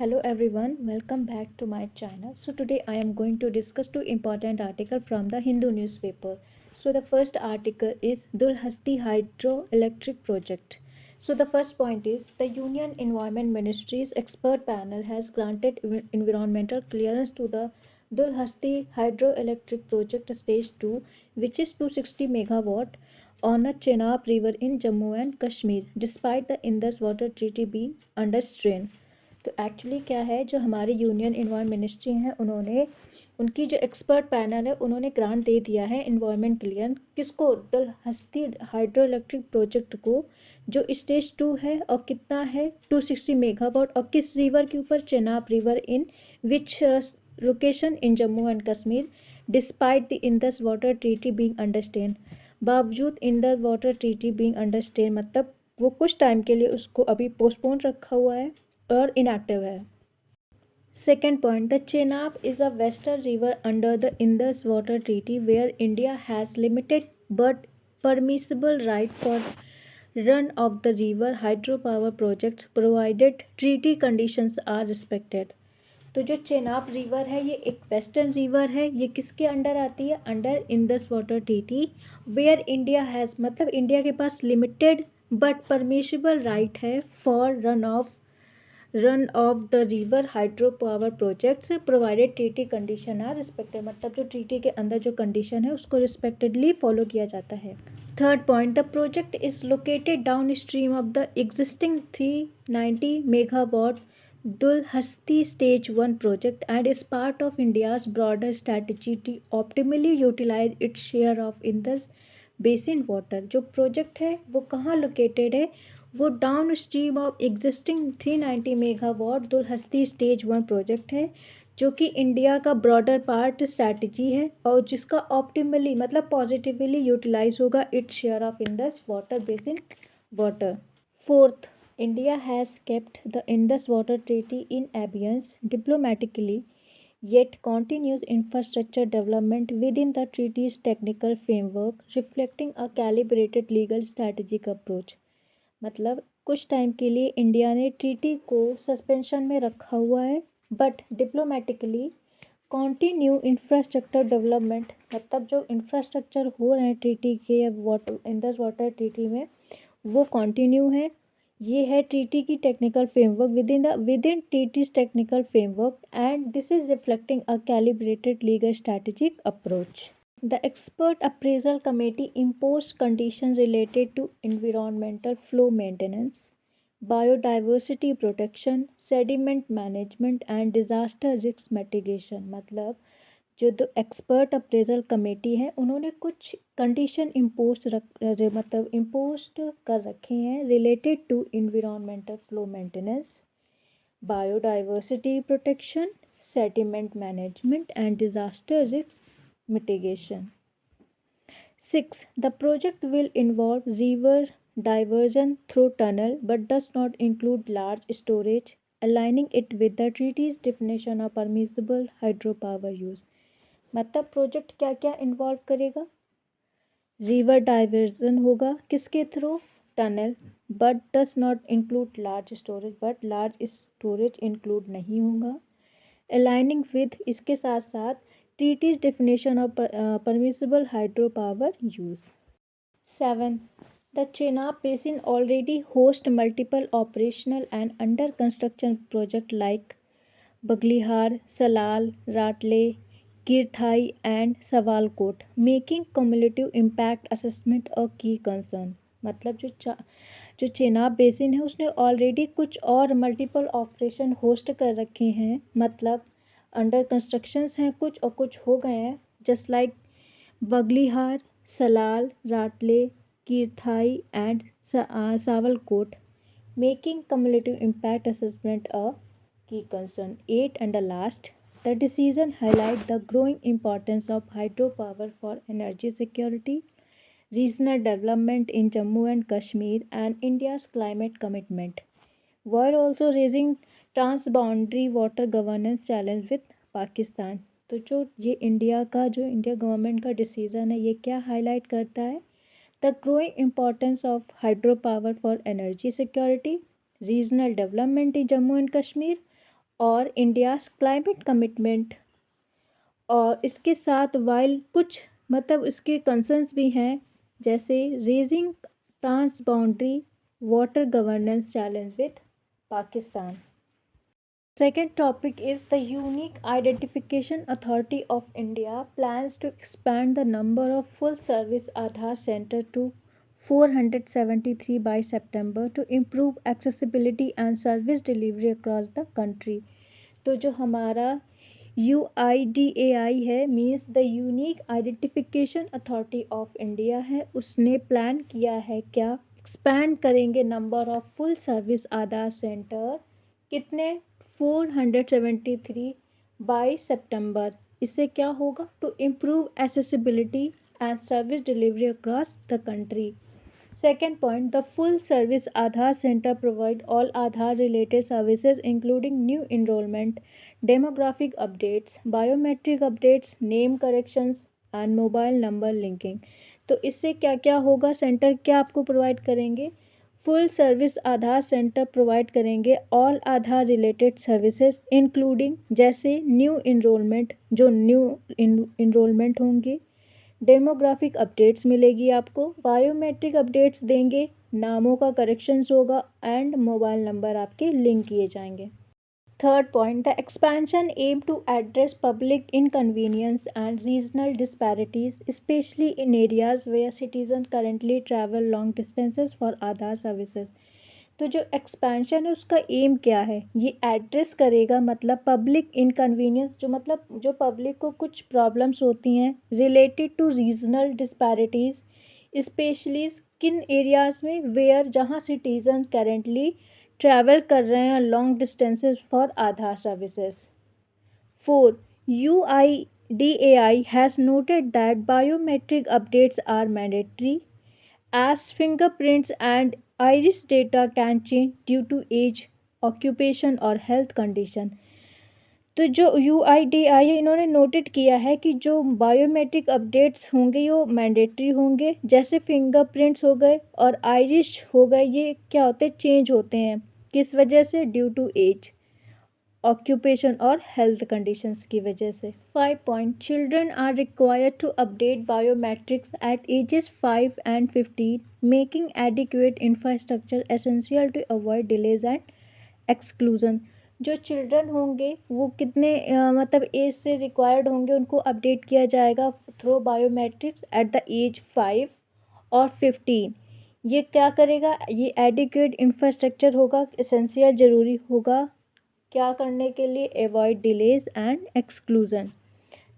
Hello everyone, welcome back to my channel. So today I am going to discuss two important articles from the Hindu newspaper. So the first article is Dulhasti Hydroelectric Project. So the first point is the Union Environment Ministry's expert panel has granted environmental clearance to the Dulhasti Hydroelectric Project Stage 2, which is 260 megawatt on a Chenab River in Jammu and Kashmir, despite the Indus Water Treaty being under strain. तो actually क्या है, जो हमारी union environment ministry हैं उन्होंने उनकी जो expert panel है उन्होंने ग्रांट दे दिया है इन्वायरमेंट क्लियर किसको, दलहस्ती हाइड्रो प्रोजेक्ट को, जो स्टेज 2 है और कितना है 260 मेगावाट और किस रिवर के ऊपर, Chenab river in which location in Jammu and Kashmir, despite the Indus water treaty being understand, बावजूद Indus water treaty being understand मतलब वो कुछ टाइम के लिए उसको अभी पोस्टपोन रखा हुआ है और इनएक्टिव है. Second point, the Chenab is a western river under the Indus Water Treaty where India has limited but permissible right for run of the river hydropower projects provided treaty conditions are respected. तो जो Chenab river है ये एक western river है, ये किसके under आती है, under Indus water treaty, where India has मतलब इंडिया के पास लिमिटेड बट परमिशिबल राइट है for run of the river hydro power projects provided treaty condition are respected मतलब जो ट्रीटी के अंदर जो कंडीशन है उसको रिस्पेक्टेडली फॉलो किया जाता है. Third point, the project is located down stream of the existing 390 megawatt Dulhasti Stage 1 project and is part of India's broader strategy to optimally utilize its share of Indus Basin water. जो project है वो कहाँ located है, वो down stream of existing 390 megawatt Dulhasti stage 1 project है, जो कि India का ब्रॉडर पार्ट स्ट्रैटेजी है और जिसका ऑप्टिमली मतलब पॉजिटिवली यूटिलाइज होगा its share of Indus water basin water. Fourth, India has kept the Indus Water Treaty in abeyance diplomatically, yet continues infrastructure development within the treaty's technical framework, reflecting a calibrated legal strategic approach. मतलब कुछ time के लिए India ने treaty को suspension में रखा हुआ है, but diplomatically continue infrastructure development मतलब जो इंफ्रास्ट्रक्चर हो रहे हैं ट्रीटी के वाटर इंडस वाटर ट्रीटी में वो कॉन्टिन्यू है. ये है ट्रीटी की technical framework within treaties technical framework and this is reflecting a calibrated legal strategic approach. The expert appraisal committee imposed conditions related to environmental flow maintenance, biodiversity protection, sediment management and disaster risk mitigation. मतलब जो दो expert appraisal committee है उन्होंने कुछ condition impose कर रखे हैं related to environmental flow maintenance, biodiversity protection, sediment management and disaster risk mitigation. 6. The project will involve river diversion through tunnel but does not include large storage, aligning it with the treaty's definition of permissible hydropower use. मतलब project क्या क्या involve करेगा, river diversion होगा किसके through, tunnel, but does not include large storage but large storage include नहीं होगा, aligning with इसके साथ साथ treaty's definition of permissible hydropower use. 7. The Chenab Basin already hosts multiple operational and under construction projects like Baglihar, Salal, Ratle, Kirthai and Sawalkot, making cumulative impact assessment a key concern. मतलब जो Chenab basin है उसने already कुछ और multiple operation host कर रखे हैं, मतलब अंडर कंस्ट्रक्शंस हैं कुछ और कुछ हो गए हैं, just like Baglihar, Salal, Ratle, Kirthai and Sawalkot, making cumulative impact assessment a key concern. 8 and the last, the decision highlight the growing importance of hydropower for energy security, regional development in Jammu and Kashmir and India's climate commitment, while also raising transboundary water governance challenge with Pakistan. तो जो ये India government का decision है ये क्या highlight करता है, the growing importance of hydro power for energy security, regional development in Jammu and Kashmir और इंडियाज़ क्लाइमेट कमिटमेंट। और इसके साथ वाइल कुछ इसके कंसर्न्स भी हैं, जैसे raising transboundary water governance challenge with Pakistan. Second topic is the Unique Identification Authority of India plans to expand the number of full service Aadhaar center to 473 by September to improve accessibility and service delivery across the country. तो जो हमारा UIDAI है, means the unique identification authority of India है, उसने plan किया है क्या, expand करेंगे number of full service Aadhaar centre, कितने, 473 बाई सितंबर। इससे क्या होगा, to improve accessibility and service delivery across the country. Second point, the full service Aadhaar center provide all Aadhaar related services including new enrollment, demographic updates, biometric updates, name corrections and mobile number linking। तो इससे क्या क्या होगा, centre क्या आपको provide करेंगे, full service Aadhaar centre provide करेंगे all Aadhaar related services including, जैसे न्यू इनरोलमेंट, जो न्यू इनरोलमेंट होंगे, डेमोग्राफिक अपडेट्स मिलेगी आपको, बायोमेट्रिक अपडेट्स देंगे, नामों का करेक्शंस होगा एंड मोबाइल नंबर आपके लिंक किए जाएंगे। Third point, the expansion aim to address public inconvenience and regional disparities specially in areas where citizen currently travel long distances for Aadhaar services. तो जो एक्सपेंशन है उसका एम क्या है, ये एड्रेस करेगा पब्लिक इनकन्वीनियंस, जो पब्लिक को कुछ प्रॉब्लम्स होती हैं related to regional disparities, specially किन एरियाज़ में, वेयर, जहाँ सिटीजन करेंटली ट्रैवल कर रहे हैं long distances for Aadhaar services. 4. UIDAI has noted that biometric updates are mandatory as fingerprints and iris data can change due to age, occupation और health condition। तो जो UIDAI है, इन्होंने नोटेड किया है कि जो बायोमेट्रिक अपडेट्स होंगे वो मैंडेटरी होंगे, जैसे फिंगरप्रिंट्स हो गए और आइरिश हो गए, ये क्या होते हैं, चेंज होते हैं, किस वजह से, ड्यू टू एज, ऑक्यूपेशन और हेल्थ कंडीशंस की वजह से। 5 point, children are required to update biometrics at ages 5 and 15, making adequate infrastructure essential to avoid delays and exclusion. जो चिल्ड्रन होंगे वो कितने एज से रिक्वायर्ड होंगे, उनको अपडेट किया जाएगा through biometrics at the age 5 और 15। ये क्या करेगा, ये एडिक्वेट इंफ्रास्ट्रक्चर होगा, एसेंशियल ज़रूरी होगा क्या करने के लिए, avoid delays and exclusion.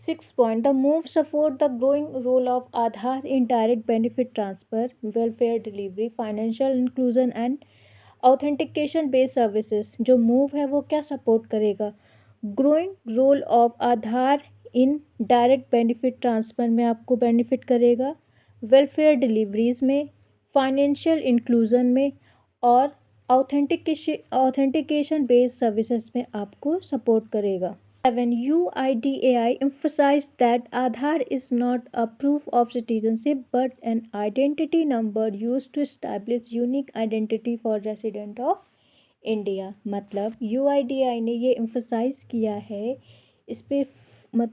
6 point, the move support the growing role of Aadhaar in direct benefit transfer, welfare delivery, financial inclusion and authentication based services. जो मूव है वो क्या सपोर्ट करेगा, growing role of Aadhaar in direct benefit transfer में आपको benefit करेगा, welfare deliveries में, financial inclusion में और ऑथेंटिकेशन बेस्ड सर्विसेज में आपको सपोर्ट करेगा। 7. UIDAI emphasized that Aadhaar is not a proof of citizenship but an identity number used to establish unique identity for resident of India। UIDAI ने ये emphasize किया है, इस पे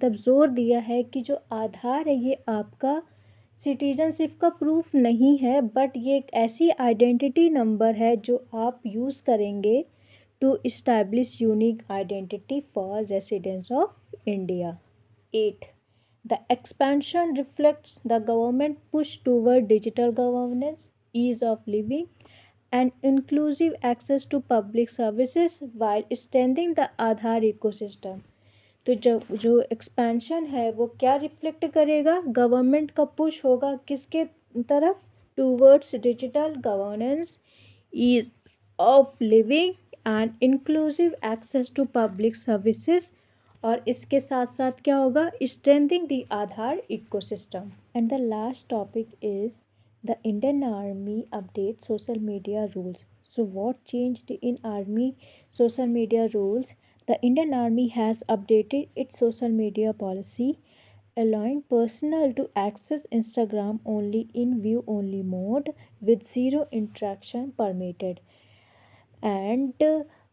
जोर दिया है कि जो आधार है ये आपका सिटीजनशिप का प्रूफ नहीं है, बट ये एक ऐसी आइडेंटिटी नंबर है जो आप यूज़ करेंगे to establish unique identity for residents of India। 8. The expansion reflects the government push toward digital governance, ease of living, and inclusive access to public services while strengthening the Aadhaar ecosystem। तो जो expansion है वो क्या reflect करेगा, government का push होगा किसके तरफ, towards digital governance, ease of living and inclusive access to public services, और इसके साथ साथ क्या होगा, strengthening the Aadhaar ecosystem. And the last topic is the Indian army update social media rules. So what changed in army social media rules? The Indian Army has updated its social media policy, allowing personnel to access Instagram only in view only mode with zero interaction permitted, and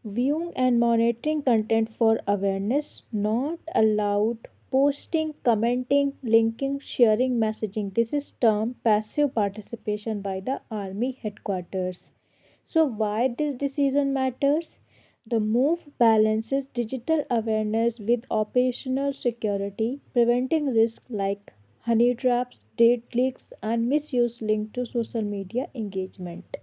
Viewing and monitoring content for awareness, not allowed posting, commenting, linking, sharing, messaging. This is termed passive participation by the army headquarters. So, why this decision matters? The move balances digital awareness with operational security, preventing risks like honey traps, data leaks, and misuse linked to social media engagement.